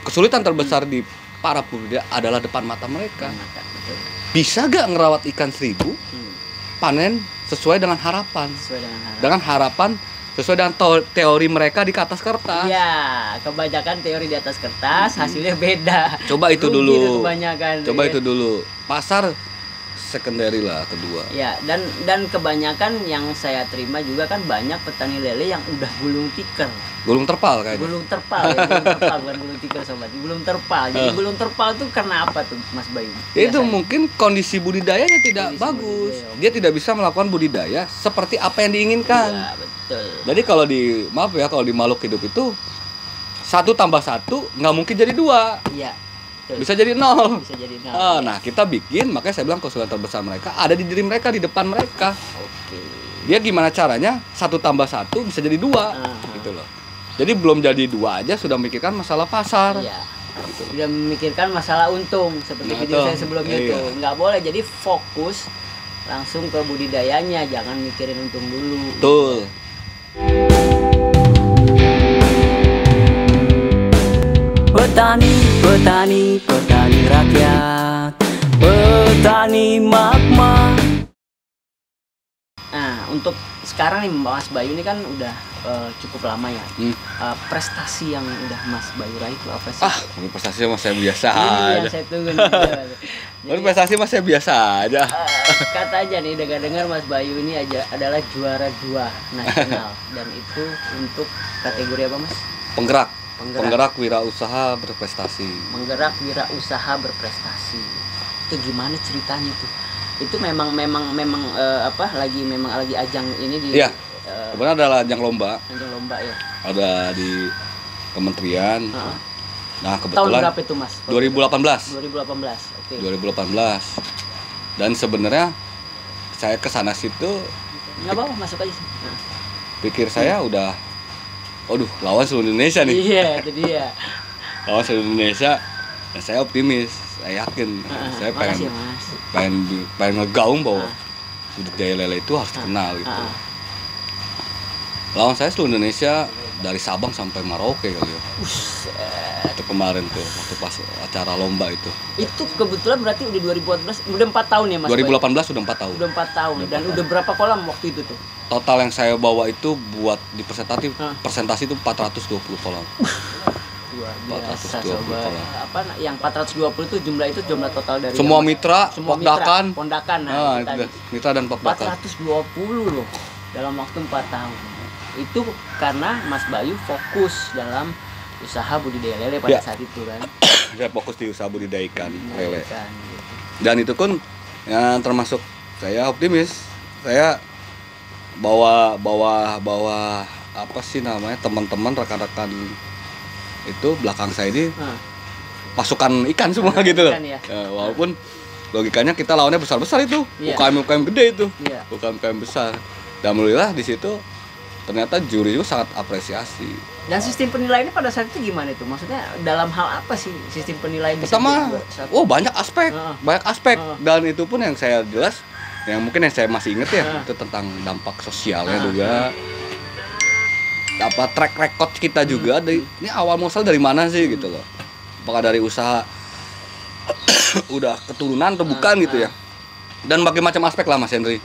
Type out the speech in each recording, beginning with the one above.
kesulitan terbesar di para pembudidaya adalah depan mata mereka. Bisa gak ngerawat ikan 1000 panen sesuai dengan harapan? Dengan harapan sesuai dengan teori mereka di atas kertas. Iya, kebanyakan teori di atas kertas, hasilnya beda. Coba itu dulu. Kebanyakan. Coba itu dulu. Pasar secondary lah kedua. Ya, dan kebanyakan yang saya terima juga kan banyak petani lele yang udah gulung tikar. Gulung terpal kayaknya. Gulung terpal, ya, gulung terpal bukan gulung tikar sobat. Gulung terpal. Jadi gulung terpal tuh karena apa tuh Mas Bayu? Ya, itu mungkin kondisi budidayanya tidak bagus. Budidaya. Dia tidak bisa melakukan budidaya seperti apa yang diinginkan. Ya, betul. Jadi kalau di makhluk hidup itu 1 tambah 1 nggak mungkin jadi 2. Iya. Bisa jadi 0. Bisa jadi 0. Nah, kita bikin, makanya saya bilang kesulitan terbesar mereka ada di diri mereka, di depan mereka. Oke. Dia gimana caranya 1 tambah 1 bisa jadi 2 gitu loh. Jadi belum jadi 2 aja sudah memikirkan masalah pasar. Iya. Gitu. Sudah memikirkan masalah untung seperti video saya sebelumnya itu. Nggak boleh, jadi fokus langsung ke budidayanya, jangan mikirin untung dulu. Betul. Petani, petani, petani rakyat, petani magma. Nah, untuk sekarang nih Mas Bayu ini kan udah cukup lama ya. Prestasi yang udah Mas Bayu raih itu apa sih? Ini prestasi mas saya biasa Ini aja. yang saya tunggu. Ini prestasi mas saya biasa aja. Kata aja nih, dengar Mas Bayu ini aja adalah juara 2 nasional dan itu untuk kategori apa Mas? Penggerak wirausaha berprestasi. Menggerak wirausaha berprestasi. Itu gimana ceritanya tuh? Itu memang lagi ajang ini di. Iya. Sebenarnya adalah ajang lomba. Ajang lomba ya. Ada di kementerian. Nah, Tahun kebetulan berapa itu Mas? 2018. 2018. Oke. 2018. Dan sebenarnya saya ke sana situ Enggak apa-apa, masuk aja sih. pikir saya udah lawan seluruh Indonesia nih. Iya, itu dia. Lawan seluruh Indonesia. Dan saya optimis, saya yakin. Saya pengen ngegaung bahwa budidaya lele itu harus dikenal gitu. Lawan saya seluruh Indonesia dari Sabang sampai Merauke kali ya. Itu kemarin tuh waktu pas acara lomba itu. Itu kebetulan berarti udah 2014, udah 4 tahun ya Mas? 2018 sudah 4 tahun. Udah 4 tahun. Dan udah berapa kolam waktu itu tuh? Total yang saya bawa itu buat di presentasi itu 420 kolam. Luar biasa 420 sobat. kolam. Apa yang 420 itu jumlah total dari semua mitra, Pokdakan. Nah, itu mitra dan Pokdakan. 420 loh dalam waktu 4 tahun. Itu karena Mas Bayu fokus dalam usaha budidaya lele pada saat itu kan. Saya fokus di usaha budidaya ikan lele. Gitu. Dan itu pun yang termasuk saya optimis. Saya bawa apa sih namanya, teman-teman rekan-rekan itu belakang saya ini pasukan ikan semua gitu loh. Ya. Walaupun logikanya kita lawannya besar-besar itu, UKM gede itu, UKM besar. Dan alhamdulillah di situ ternyata juri juga sangat apresiasi. Dan sistem penilaiannya pada saat itu gimana itu? Maksudnya dalam hal apa sih sistem penilaian? Pertama, banyak aspek, dan itu pun yang saya jelas, yang mungkin yang saya masih inget ya, itu tentang dampak sosialnya juga. Apa track record kita juga ini awal muasal dari mana sih gitu loh. Apakah dari usaha udah keturunan atau bukan gitu ya. Dan berbagai macam aspek lah Mas Henry.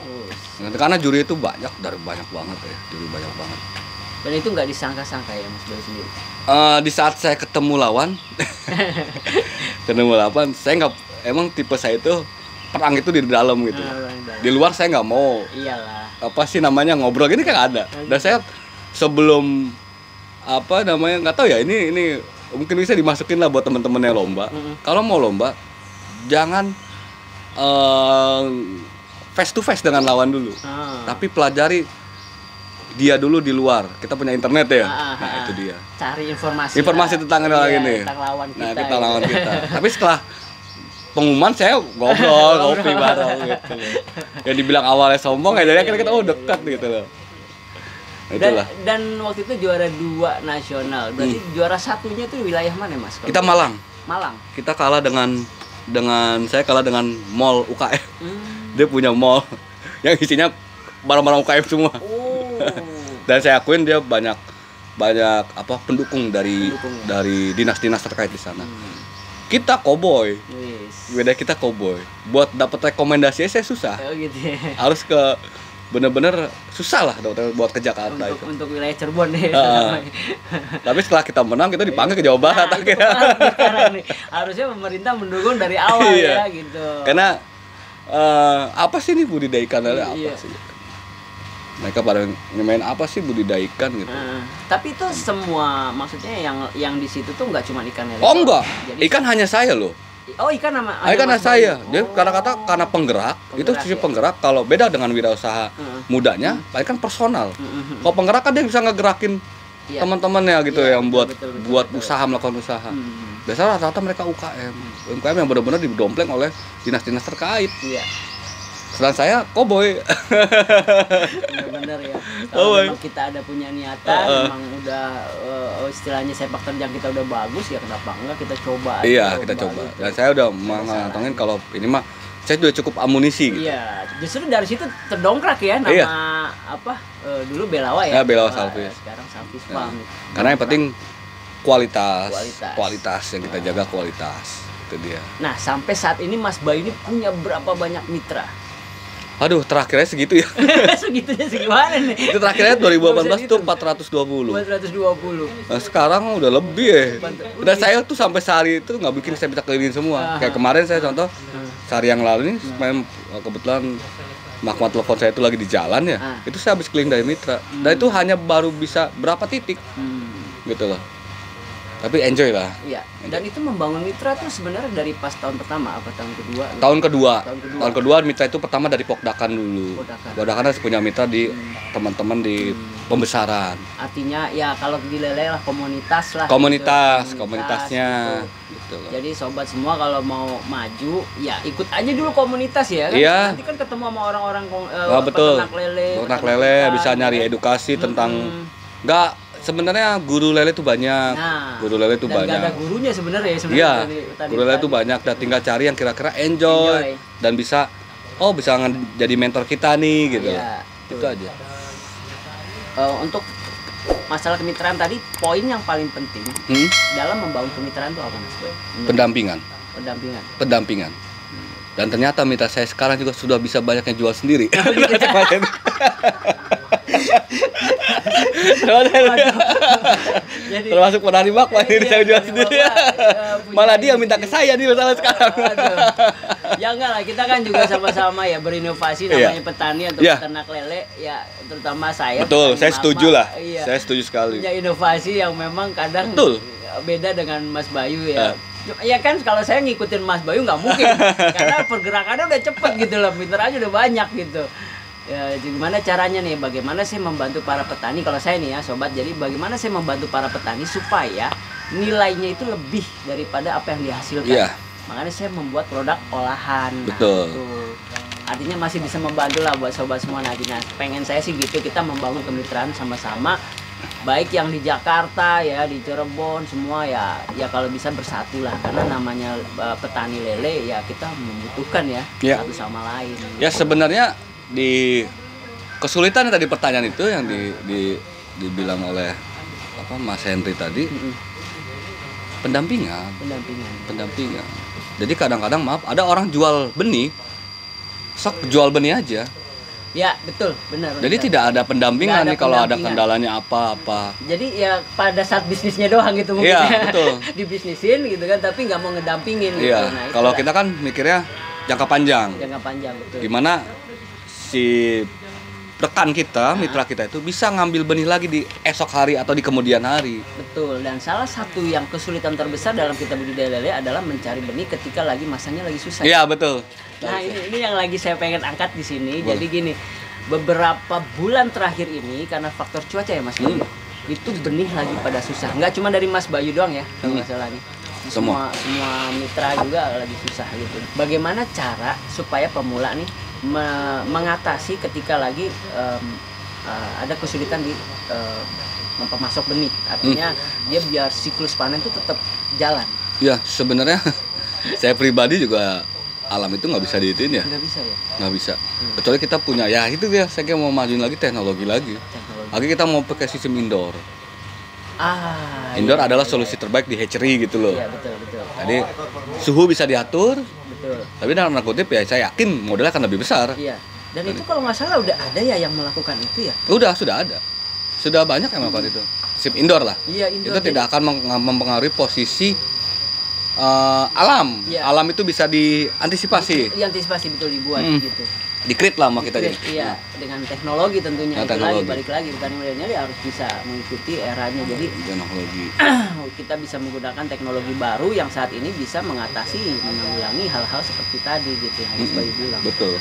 Karena juri itu banyak banget ya, juri banyak banget. Dan itu nggak disangka-sangka ya Mas Bayu sendiri? Di saat saya ketemu lawan, saya nggak, emang tipe saya itu perang itu di dalam gitu. Di luar saya nggak mau. Iyalah. Apa sih namanya ngobrol gini kan ada. Dan saya sebelum apa namanya nggak tahu ya, ini mungkin bisa dimasukin lah buat teman-teman yang lomba. Kalau mau lomba jangan face to face dengan lawan dulu, tapi pelajari dia dulu di luar. Kita punya internet ya, nah itu dia. Cari informasi tentang orang ini. Tentang lawan kita. Nah kita lawan kita. Tapi setelah pengumuman saya ngobrol, ngopi bareng gitu. Yang dibilang awalnya sombong, ya jadi akhirnya kita dekat gitu loh. Dan waktu itu juara 2 nasional. Berarti juara satunya itu wilayah mana Mas? Kita Malang. Kita kalah saya kalah dengan mall UKM. Dia punya mall yang isinya barang-barang UKM semua. Dan saya akuin dia banyak banyak apa pendukung dari dinas-dinas terkait di sana. Kita koboi. Beda kita koboi. Buat dapat rekomendasi saya susah. Oh gitu ya. Harus ke bener-bener susah lah buat ke Jakarta itu. Untuk wilayah Cirebon deh. Tapi setelah kita menang kita dipanggil ke Jawa Barat akhirnya. Sekarang nih harusnya pemerintah mendukung dari awal ya gitu. Karena apa sih nih budidaya ikan lele apa sih? Mereka pada ngemain apa sih budidaya ikan gitu. Tapi itu semua maksudnya yang di situ tuh nggak cuma ikan lele. Oh enggak, ikan hanya saya loh. Oh ikan nama. Ikan hanya saya. Dia kata-kata karena penggerak itu sisi penggerak. Kalau beda dengan wirausaha mudanya, ikan personal. Kalau penggerak kan dia bisa ngegerakin teman-temannya gitu yang buat usaha, melakukan usaha. Biasanya rata-rata mereka UKM yang benar-benar didompleng oleh dinas-dinas terkait. Iya. Sedangkan saya koboi. Benar-benar ya. Kalau memang kita ada punya niatan, memang udah istilahnya sepak terjang kita udah bagus, ya kenapa enggak kita coba. Iya, kita coba. Gitu. Dan saya udah mengantongin kalau ini mah saya sudah cukup amunisi gitu. Iya, justru dari situ terdongkrak ya nama apa dulu Belawa ya. Ya, Belawa Salvis. Sekarang Salvis Farm. Karena yang penting kualitas yang kita jaga kualitas. Itu dia. Nah, sampai saat ini Mas Bayu ini punya berapa banyak mitra? Aduh, terakhirnya segitu ya. Segitunya segimana nih? Itu terakhirnya 2018 tuh 420. 420. Nah, sekarang udah lebih ya. Udah saya tuh sampai sehari itu nggak bikin saya bisa kelilingin semua. Kayak kemarin saya contoh sehari yang lalu ini kebetulan makma telepon saya itu lagi di jalan ya. Itu saya habis keliling dari mitra. Dan itu hanya baru bisa berapa titik. Gitu loh. Tapi enjoy lah. Iya. Dan itu membangun mitra tuh sebenarnya dari pas tahun pertama apa tahun kedua? Tahun kedua mitra itu pertama dari Pokdakan dulu. Pokdakan harus punya mitra di teman-teman di pembesaran. Artinya ya kalau di lele lah komunitas lah. Komunitasnya. Gitu loh. Jadi sobat semua kalau mau maju ya ikut aja dulu komunitas ya kan. Iya. Nanti kan ketemu sama orang-orang peternak lele. Bisa nyari edukasi tentang sebenarnya guru lele itu banyak. Guru lele itu banyak. Gak ada gurunya sebenarnya. Iya. Guru lele itu banyak dan tinggal cari yang kira-kira enjoy dan bisa jadi mentor kita nih gitu. Iya, itu aja. Untuk masalah kemitraan tadi, poin yang paling penting dalam membangun kemitraan itu apa Mas Boy? Pendampingan. Dan ternyata mitra saya sekarang juga sudah bisa banyak yang jual sendiri. Jadi, termasuk penari bakwan ini saya jual sendiri. Malah dia minta ke saya nih masalah sekarang. Ya enggak lah, kita kan juga sama-sama ya berinovasi namanya petani atau peternak lele ya, terutama saya. Betul, saya setuju lah. Saya setuju sekali. Punya inovasi yang memang kadang beda dengan Mas Bayu ya. Ya kan kalau saya ngikutin Mas Bayu nggak mungkin karena pergerakannya udah cepet gitu loh, mitranya udah banyak gitu. Ya, gimana caranya nih? Bagaimana saya membantu para petani? Kalau saya nih ya sobat, jadi bagaimana saya membantu para petani supaya nilainya itu lebih daripada apa yang dihasilkan. Makanya saya membuat produk olahan. Betul. Gitu. Artinya masih bisa membantu lah buat sobat semua. Nah, pengen saya sih gitu, kita membangun kemitraan sama-sama, baik yang di Jakarta ya, di Cirebon semua ya kalau bisa bersatu lah, karena namanya petani lele ya kita membutuhkan ya satu sama lain. Ya sebenarnya di kesulitan tadi pertanyaan itu yang dibilang oleh Mas Henry tadi, pendampingan. Jadi kadang-kadang ada orang jual benih, sok jual benih aja. Ya betul, benar. Jadi tidak ada pendampingan nih kalau ada kendalanya apa-apa. Jadi ya pada saat bisnisnya doang gitu mungkin. Iya, betul. Dibisnisin gitu kan, tapi nggak mau ngedampingin. Iya. Gitu. Nah, kalau kita kan mikirnya jangka panjang. Betul. Gimana si rekan kita, mitra kita itu bisa ngambil benih lagi di esok hari atau di kemudian hari. Betul. Dan salah satu yang kesulitan terbesar dalam kita budidaya lele adalah mencari benih ketika lagi masanya lagi susah. Iya, betul. Nah, ini yang lagi saya pengen angkat di sini. Boleh. Jadi gini, beberapa bulan terakhir ini karena faktor cuaca ya Mas Bayu, itu benih lagi pada susah. Nggak cuma dari Mas Bayu doang ya masalah ini. Semua mitra juga lagi susah gitu. Bagaimana cara supaya pemula nih mengatasi ketika lagi ada kesulitan di memasok benih? Artinya dia biar siklus panen itu tetap jalan. Ya sebenarnya saya pribadi juga alam itu nggak bisa diitin ya. Nggak bisa ya. Nggak bisa. Kecuali kita punya ya itu dia. Saya mau majuin lagi teknologi lagi. Lagi kita mau pakai sistem indoor. Indoor iya, adalah iya, solusi terbaik di hatchery gitu loh. Iya, betul. Jadi suhu bisa diatur, Betul. tapi dalam tanda kutip ya saya yakin modelnya akan lebih besar. Iya. Dan itu kalau nggak salah udah ada ya yang melakukan itu ya? Sudah ada. Sudah banyak yang melakukan itu. SIP indoor lah. Iya, indoor. Itu tidak akan mempengaruhi posisi alam. Iya. Alam itu bisa diantisipasi. Diantisipasi betul dibuat gitu. Di-create lah sama kita jadi. Iya, dengan teknologi tentunya. Nah, itu teknologi. lagi balik lagi petani milenial ya harus bisa mengikuti eranya. Jadi Teknologi. kita bisa menggunakan teknologi baru yang saat ini bisa menanggulangi hal-hal seperti tadi gitu yang Mas Bayu bilang. Betul.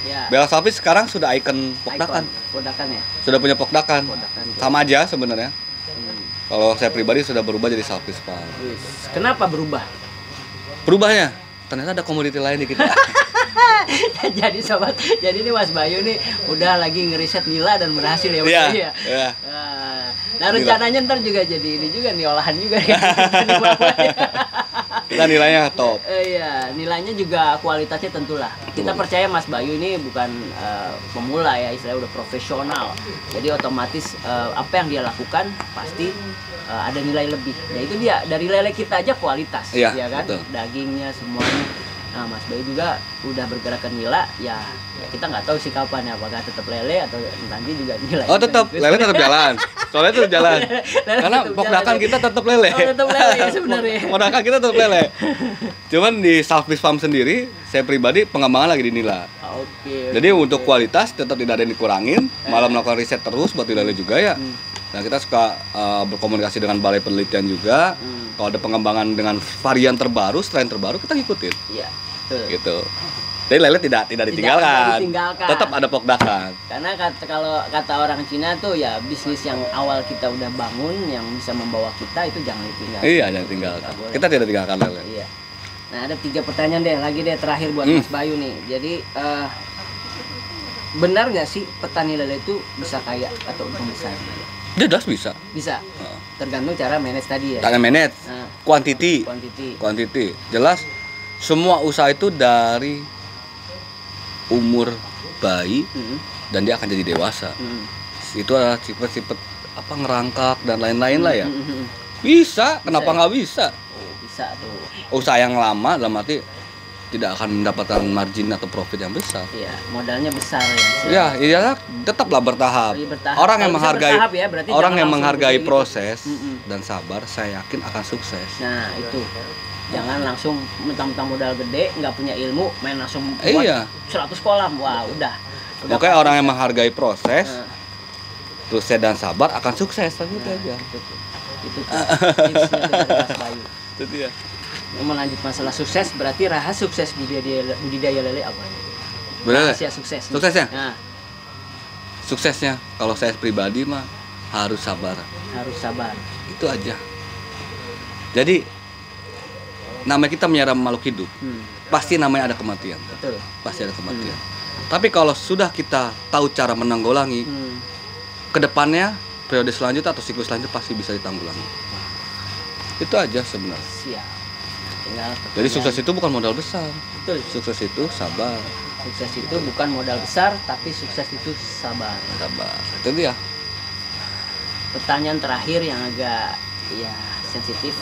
Ya. Bella Salvage sekarang sudah ikon pokdakan. Pokdakan ya. Sudah punya pokdakan. Pokdakan. Sama aja sebenarnya. Hmm. Kalau saya pribadi sudah berubah jadi Salvage Farm. Kenapa berubah? Berubahnya ternyata ada komoditi lain di kita. Jadi sobat, jadi ini Mas Bayu nih udah lagi ngeriset nila dan berhasil ya Mas Iya, Bayu ya. iya. Nah rencananya ntar juga jadi ini juga nih olahan juga ya. Kita nilainya top. Iya, nilainya juga kualitasnya tentulah. Kita percaya Mas Bayu ini bukan pemula ya, istilahnya udah profesional. Jadi otomatis apa yang dia lakukan pasti ada nilai lebih. Ya itu dia, dari lele kita aja kualitas, Iya, ya kan? betul. Dagingnya semuanya. Nah, Mas Bayu juga udah bergerak ke nila, ya kita nggak tahu sih kapan ya, apakah tetap lele atau nanti juga nilai. Oh tetap, lele tetap jalan. Soalnya tetap jalan. Lele Karena tetap pokdakan jalan. kita tetap lele. Oh, tetap lele ya sebenarnya. Pokdakan kita tetap lele. Cuman di Salvage Farm sendiri, saya pribadi pengembangan lagi di nila. Oke. Jadi untuk kualitas tetap tidak ada yang dikurangin, malah melakukan riset terus buat lele juga ya. Nah kita suka berkomunikasi dengan balai penelitian juga. Kalau ada pengembangan dengan varian terbaru, strain terbaru kita ngikutin. Iya, betul. Gitu. Jadi lele tidak ditinggalkan. ditinggalkan. Tetap ada pokdakan. Karena kalau kata orang Cina tuh ya bisnis yang awal kita udah bangun yang bisa membawa kita itu jangan ditinggalkan. Iya, jangan tinggalkan. Kita tidak tinggalkan lele. Iya. Nah, ada 3 pertanyaan lagi terakhir buat Mas Bayu nih. Jadi benar nggak sih petani lele itu bisa kaya atau untung besar? Jelas bisa. Bisa. Tergantung cara manage tadi ya. Cara manage, Nah, quantity. Jelas semua usaha itu dari umur bayi dan dia akan jadi dewasa. Itu adalah sifat-sifat apa ngerangkak dan lain-lain lah ya. Bisa, kenapa nggak bisa? Oh, bisa tuh. Usaha yang lama dalam arti tidak akan mendapatkan margin atau profit yang besar. Iya, modalnya besar ya. Ya, iya tetaplah bertahap. Iya, bertahap. Orang yang Kalau bisa menghargai bertahap ya, berarti orang jangan yang langsung menghargai gede gitu. proses dan sabar, saya yakin akan sukses. Nah, itu. Jangan langsung mentang-mentang modal gede, nggak punya ilmu, main langsung buat Iya. 100 kolam. Wah, udah Makanya orang yang menghargai proses, Nah. terus dan sabar akan sukses gitu aja. Itu tipsnya tuh dari Mas Bayu. Itu dia. Melanjut masalah sukses, berarti rahasia sukses budidaya lele apa? Benar. Rahasia sukses. Suksesnya? Nah, Suksesnya kalau saya pribadi mah harus sabar. harus sabar. Itu aja. Jadi namanya kita menyiara makhluk hidup, pasti namanya ada kematian. Betul. Pasti ada kematian. Tapi kalau sudah kita tahu cara menanggulangi, kedepannya periode selanjutnya atau siklus selanjutnya pasti bisa ditanggulangi. Itu aja sebenarnya. Siap. Tinggal Jadi sukses itu bukan modal besar. Betul. Sukses itu sabar. Sukses itu bukan modal besar, tapi sukses itu sabar. Sabar. Itu dia. Pertanyaan terakhir yang agak ya sensitif.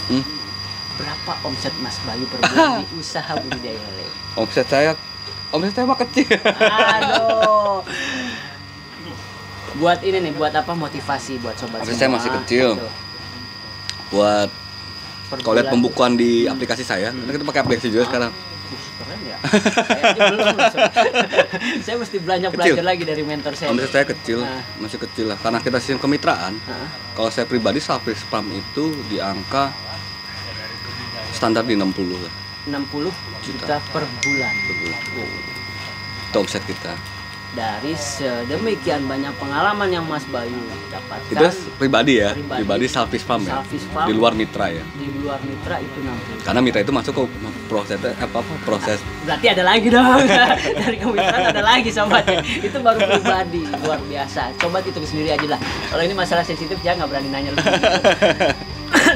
Berapa omset Mas Bayu per bulan di usaha budidaya lele? Omset saya mah kecil. Aduh. Buat ini nih, buat apa motivasi buat sobat Omset semua? saya masih kecil. Gitu. Buat Per kalau lihat bulan. pembukuan di aplikasi saya, karena kita pakai aplikasi juga sekarang. Keren ya. Saya aja belum. Saya mesti belajar Kecil. lagi dari mentor saya. Omset saya kecil, Nah. masih kecil lah. Karena kita sistem kemitraan. Kalau saya pribadi Salvage Farm itu di angka standar di 60 lah. 60 juta per bulan. Itu omset kita. Dari sedemikian banyak pengalaman yang Mas Bayu dapatkan. Itu pribadi ya, Pribadi. pribadi Salvage Farm ya. Salvage Farm. Di luar mitra ya. Di luar mitra itu 60. Karena mitra itu masuk ke proses. Berarti ada lagi dong. Dari kemitraan ada lagi sobat. Itu baru pribadi, luar biasa. Coba itu sendiri aja lah. Kalau ini masalah sensitif jangan nggak berani nanya lebih.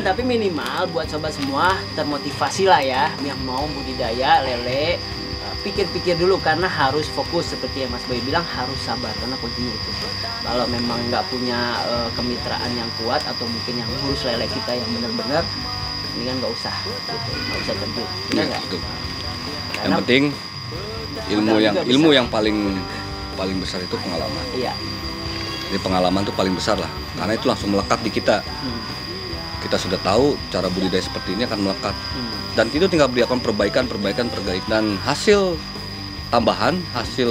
Tapi minimal buat sobat semua termotivasi lah ya yang mau budidaya lele pikir-pikir dulu karena harus fokus seperti yang Mas Bayu bilang, harus sabar karena kuncinya itu. Kalau memang nggak punya kemitraan yang kuat atau mungkin yang ngurus lele kita yang benar-benar, ini kan nggak usah gitu, nggak usah terjun. Benar nggak? Yang penting ilmu yang paling besar itu pengalaman. Iya. Jadi pengalaman tuh paling besar lah, karena itu langsung melekat di kita. Kita sudah tahu cara budidaya seperti ini akan melekat. Dan itu tinggal berikan perbaikan. Dan hasil tambahan, hasil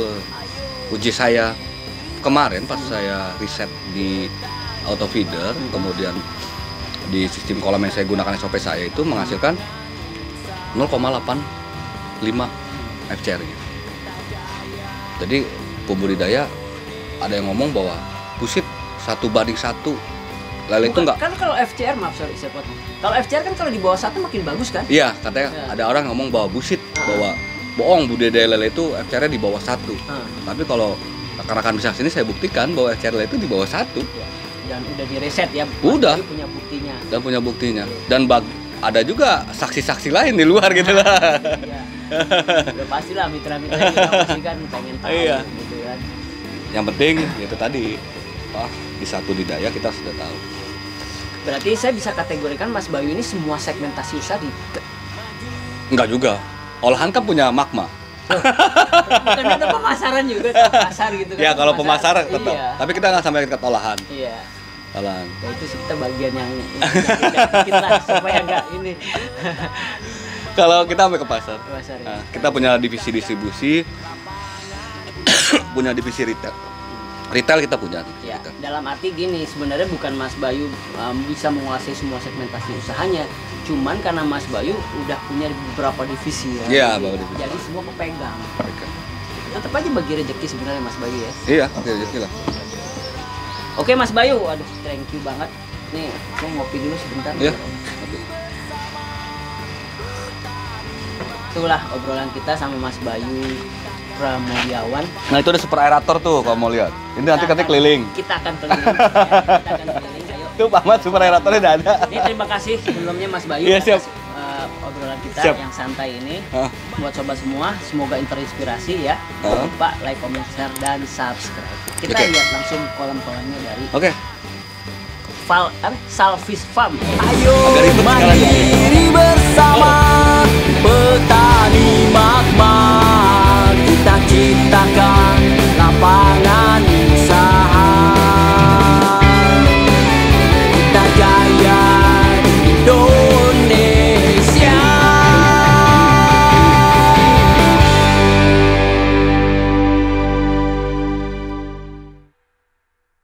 uji saya kemarin pas saya riset di auto feeder, kemudian di sistem kolam yang saya gunakan SOP saya itu menghasilkan 0,85 FCR-nya. Jadi pembudidaya ada yang ngomong bahwa busit 1:1. Lele itu enggak. Kan kalau FCR, maaf sorry saya potong. Kalau FCR kan kalau di bawah 1 makin bagus kan? Iya, katanya ada orang ngomong bahwa busit, bahwa bohong budidaya lele itu FCR-nya di bawah 1. Tapi kalau rekan-rekan bisa sini saya buktikan bahwa FCR lele itu di bawah 1. Dan udah direset ya. Udah. Punya buktinya. Dan punya buktinya. Dan ada juga saksi-saksi lain di luar gitu lah. Iya. Udah pastilah mitra-mitra kita pasti kan pengen tahu gitu kan. Yang penting itu tadi, di satu budidaya kita sudah tahu. Berarti saya bisa kategorikan Mas Bayu ini semua segmentasi usaha di... Enggak juga. Olahan kan punya magma. Bukan ada pemasaran juga, pasar gitu kan. Ya kalau pemasaran tetap. Iya. Tapi kita nggak sampai ke olahan. Iya. Olahan. Ya itu sih kita bagian yang dikit lah supaya nggak ini. Kalau kita sampai ke pasar. Ya. Kita punya divisi distribusi, punya divisi retail. Retail kita punya. Ya, dalam arti gini, sebenarnya bukan Mas Bayu bisa menguasai semua segmentasi usahanya, cuman karena Mas Bayu udah punya beberapa divisi ya. Iya, beberapa divisi. Jadi semua kepegang. Tetap aja bagi rezeki sebenarnya Mas Bayu ya. Iya, bagi rezeki lah. Oke Mas Bayu, aduh thank you banget. Nih, saya ngopi dulu sebentar. Iya. Itulah obrolan kita sama Mas Bayu Pramulyawan. Nah itu ada super aerator tuh kalau mau lihat. Ini nanti katanya keliling. Kita akan keliling. Kita akan keliling. Ayo. Tuh Pak Mat, super aeratornya udah ada. Ini terima kasih sebelumnya Mas Bayu. Iya siap. Obrolan kita Siap. yang santai ini. Buat sobat semua, semoga terinspirasi ya. Jangan lupa like, comment, share, dan subscribe. Kita lihat langsung kolam-kolamnya dari Salvis Farm. Ayo mandiri bersama petani magma, kita cinta